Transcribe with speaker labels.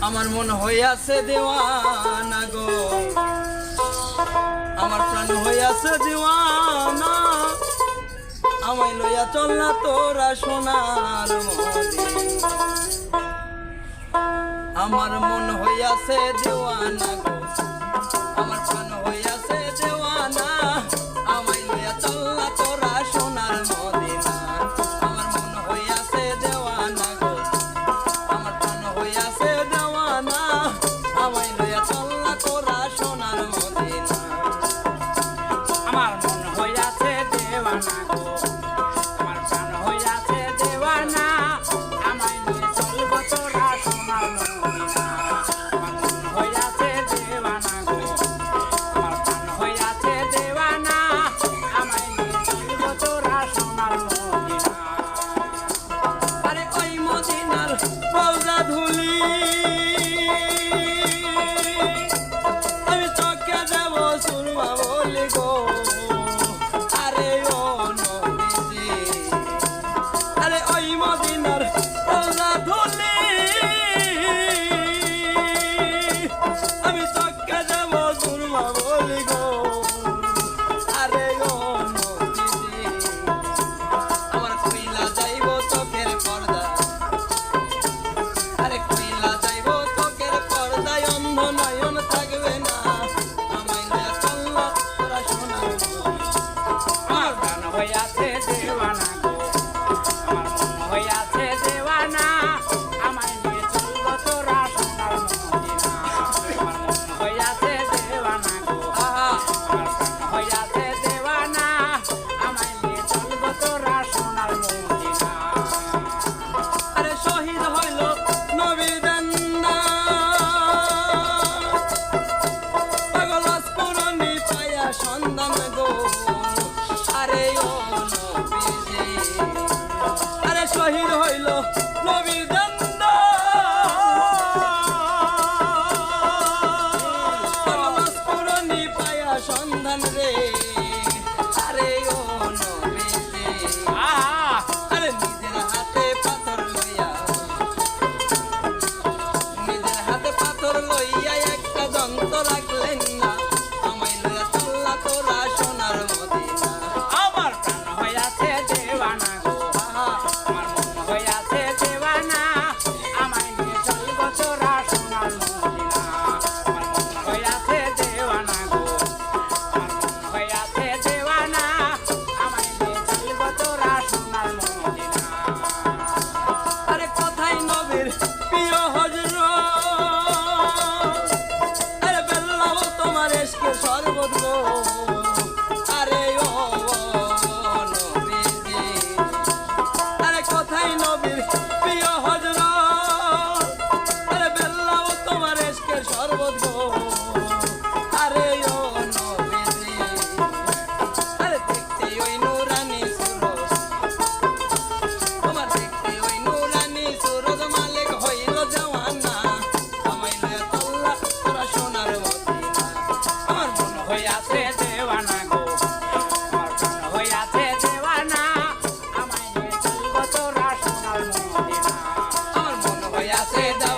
Speaker 1: আমার মন হইয়াছে দেওয়ানা গো, আমার প্রাণ হইয়াছে দেওয়ানা, আমায় লইয়া চল না তোরা সোনার মদিনা। আমার মন হইয়াছে দেওয়ানা গো, আমার প্রাণ হইয়াছে দেওয়ানা, আমায় লইয়া চল না তোরা সোনার মদিনা। আমার মন হইয়াছে দেওয়ানা গো, আমার প্রাণ হইয়াছে দেওয়ানা, আমায় লইয়া চল না তোরা সোনার মদিনা।
Speaker 2: আমার মন হইয়াছে দেওয়ানা গো, আমার প্রাণ হইয়াছে দেওয়ানা, আমায় নিয়ে চলব তোরা সোনার মদিনা। আমার মন হইয়াছে দেওয়ানা গো, আমার প্রাণ হইয়াছে দেওয়ানা, আমায় নিয়ে চলব তোরা সোনার মদিনা।
Speaker 1: আরে ওই মদিনার রওজা ধুলি আমি চোখে দেব সুরমা বলি গো, আরে ও নবীজি, আরে ওই মদিনার রওজা ধুলি আমি চোখে দেব সুরমা বলি গো, আরে ও নবীজি, আমার কইলা যাইব চোখের পর্দা, আরে কইলা যাইব চোখের পর্দায় অন্ধ নয়ন থাকবে না, আমায় লইয়া চল না তোরা সোনার মদিনা।
Speaker 2: আমার প্রাণ হইয়াছে দেওয়ানা গো, আমার মন হইয়াছে দেওয়ানা, আমায় নিয়ে চলব তোরা সোনার মদিনা। আমার মন হইয়াছে দেওয়ানা গো, আমার প্রাণ হইয়াছে দেওয়ানা, আমায় নিয়ে চলব তোরা সোনার মদিনা।
Speaker 1: আরে শহীদ হইল নবীর দেন্দা, পাগল স্ফুরণী পায়া সন্ধান গো, আরে ও নবীজি, আরে শহীদ হইল নবীর দেন্দা, পাগল স্ফুরণী পায়া সন্ধান রে, আরে ও নবীজি, আরে নিজের হাতে পাথর লইয়া, নিজের হাতে পাথর লইয়া একটা দন্ত রাখলেন না, আমায় লইয়া চল্লা তোরা সোনার মদিনা।
Speaker 2: আমার প্রাণ হইয়াছে দেওয়ানা গো, আমার মন হইয়াছে দেওয়ানা, আমায় নিয়ে চলব তোরা সোনার মদিনা। আমার মন হইয়াছে দেওয়ানা গো, আমার মন হইয়াছে দেওয়ানা, আমায় নিয়ে চলব তোরা সোনার মদিনা।
Speaker 1: আরে কোথায় নবীর প্রিয় হজরত, আরে বেল্লাও তোমার এসকের শরবত গো, আরে ও নবীজি, আরে কোথায় নবীর প্রিয় হজরত, আরে বেল্লাও তোমার এসকের শরবত গো, আরে ও নবীজি, আরে দেখতে ওই নুরানি সুরত, তোমার দেখতে ওই নুরানি সুরত, মালিক হইল দেওয়ানা, আমায় লইয়া চল্লা তোরা সোনার মদিনা। আমার মন
Speaker 2: হইয়াছে দেওয়ানা গো, আমার প্রাণ হইয়াছে দেওয়ানা, আমায় নিয়ে চলব তোরা সোনার মদিনা।
Speaker 1: আমার মন হইয়াছে দেওয়ানা।